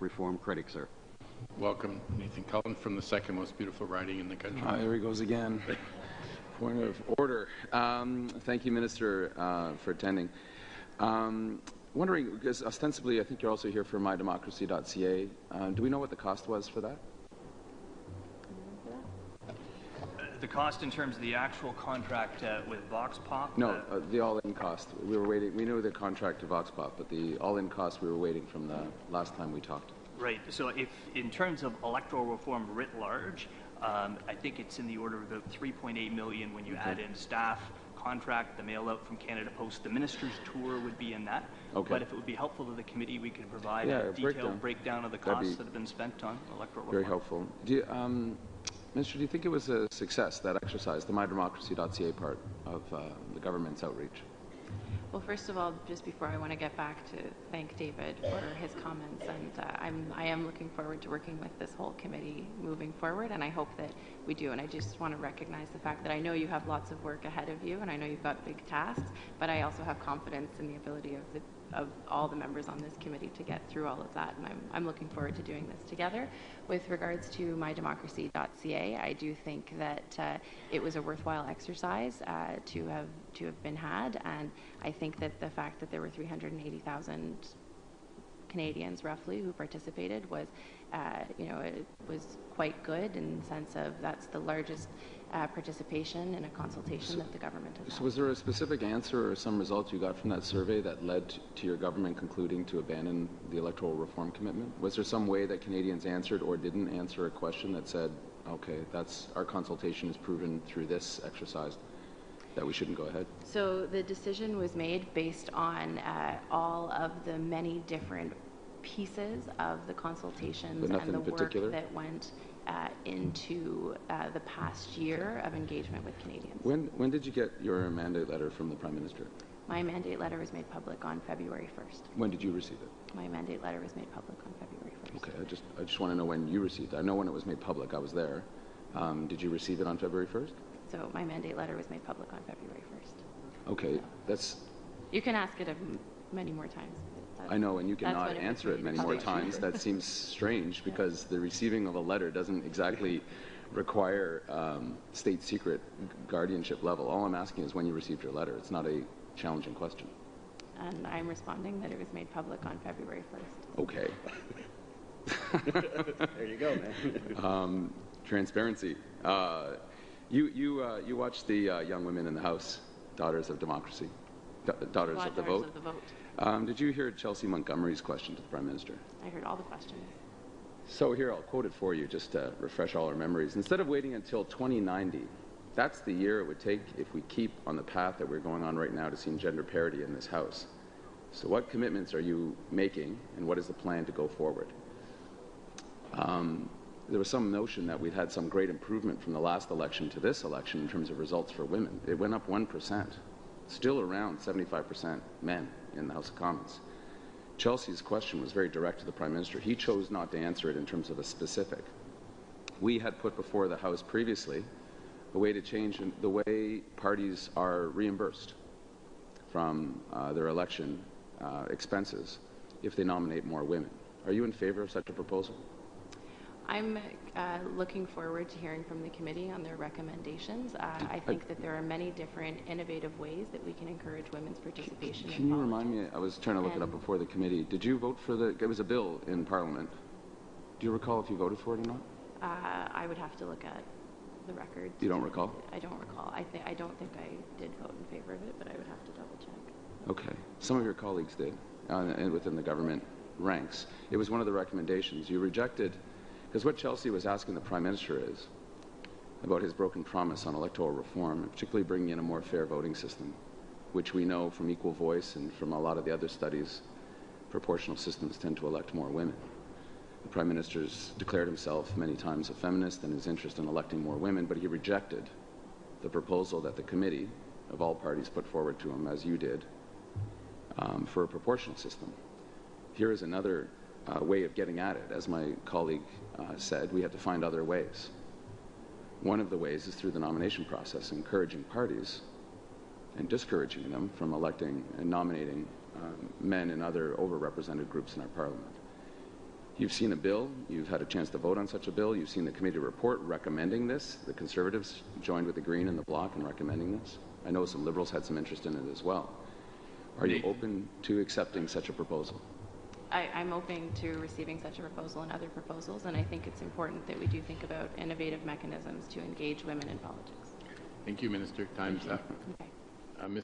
reform critic, sir. Welcome, Nathan Cullen, from the second most beautiful riding in the country. There he goes again. Point of order. Thank you, Minister, for attending. Wondering, because ostensibly I think you're also here for mydemocracy.ca. Do we know what the cost was for that? The cost in terms of the actual contract with Vox Pop? No, the all-in cost. We were waiting. We knew the contract to Vox Pop, but the all-in cost we were waiting from the last time we talked. Right. So if in terms of electoral reform writ large, I think it's in the order of about $3.8 million when you add in staff, contract, the mail out from Canada Post. The minister's tour would be in that. Okay. But if it would be helpful to the committee, we could provide a detailed breakdown of the costs that have been spent on electoral reform. Very helpful. Do you, Minister, do you think it was a success, that exercise, the mydemocracy.ca part of the government's outreach? Well, first of all, just before I want to get back to thank David for his comments, and I am looking forward to working with this whole committee moving forward, and I hope that we do. And I just want to recognize the fact that I know you have lots of work ahead of you, and I know you've got big tasks, but I also have confidence in the ability of all the members on this committee to get through all of that, and I'm looking forward to doing this together. With regards to mydemocracy.ca, I do think that it was a worthwhile exercise to have been had, and I think that the fact that there were 380,000 Canadians roughly who participated was, it was quite good in the sense of that's the largest participation in a consultation that the government has had. So was there a specific answer or some result you got from that survey that led to your government concluding to abandon the electoral reform commitment? Was there some way that Canadians answered or didn't answer a question that said, okay, that's our consultation is proven through this exercise that we shouldn't go ahead? So the decision was made based on all of the many different pieces of the consultations and the work that went into the past year of engagement with Canadians. When did you get your mandate letter from the Prime Minister? My mandate letter was made public on February 1st. When did you receive it? My mandate letter was made public on February 1st. Okay, I just want to know when you received it. I know when it was made public. I was there. Did you receive it on February 1st? So my mandate letter was made public on February 1st. Okay, that's... You can ask it many more times. I know, and you cannot answer it many more times. That seems strange because the receiving of a letter doesn't exactly require state secret guardianship level. All I'm asking is when you received your letter. It's not a challenging question. And I'm responding that it was made public on February 1st. Okay. There you go, man. Transparency. You watched the Young Women in the House, Daughters of Democracy, Daughters of the Vote. Did you hear Chelsea Montgomery's question to the Prime Minister? I heard all the questions. So here, I'll quote it for you just to refresh all our memories. Instead of waiting until 2090, that's the year it would take if we keep on the path that we're going on right now to see gender parity in this House. So what commitments are you making, and what is the plan to go forward? There was some notion that we'd had some great improvement from the last election to this election in terms of results for women. It went up 1%, still around 75% men in the House of Commons. Chelsea's question was very direct to the Prime Minister. He chose not to answer it in terms of a specific. We had put before the House previously a way to change the way parties are reimbursed from their election expenses if they nominate more women. Are you in favor of such a proposal? I'm looking forward to hearing from the committee on their recommendations. I think that there are many different innovative ways that we can encourage women's participation. Can you remind me? I was trying to look it up before the committee. Did you vote for it was a bill in Parliament. Do you recall if you voted for it or not? I would have to look at the record. You don't recall? I don't recall. I don't think I did vote in favor of it, but I would have to double check. Okay. Some of your colleagues did within the government ranks. It was one of the recommendations. You rejected. Because what Chelsea was asking the Prime Minister is about his broken promise on electoral reform, and particularly bringing in a more fair voting system, which we know from Equal Voice and from a lot of the other studies, proportional systems tend to elect more women. The Prime Minister's declared himself many times a feminist and his interest in electing more women, but he rejected the proposal that the committee of all parties put forward to him, as you did, for a proportional system. Here is another way of getting at it. As my colleague said, we have to find other ways. One of the ways is through the nomination process, encouraging parties and discouraging them from electing and nominating men and other overrepresented groups in our Parliament. You've seen a bill. You've had a chance to vote on such a bill. You've seen the committee report recommending this. The Conservatives joined with the Green in the bloc in recommending this. I know some Liberals had some interest in it as well. Are you open to accepting such a proposal? I'm open to receiving such a proposal and other proposals, and I think it's important that we do think about innovative mechanisms to engage women in politics. Thank you, Minister. Time's up. Okay. Mr.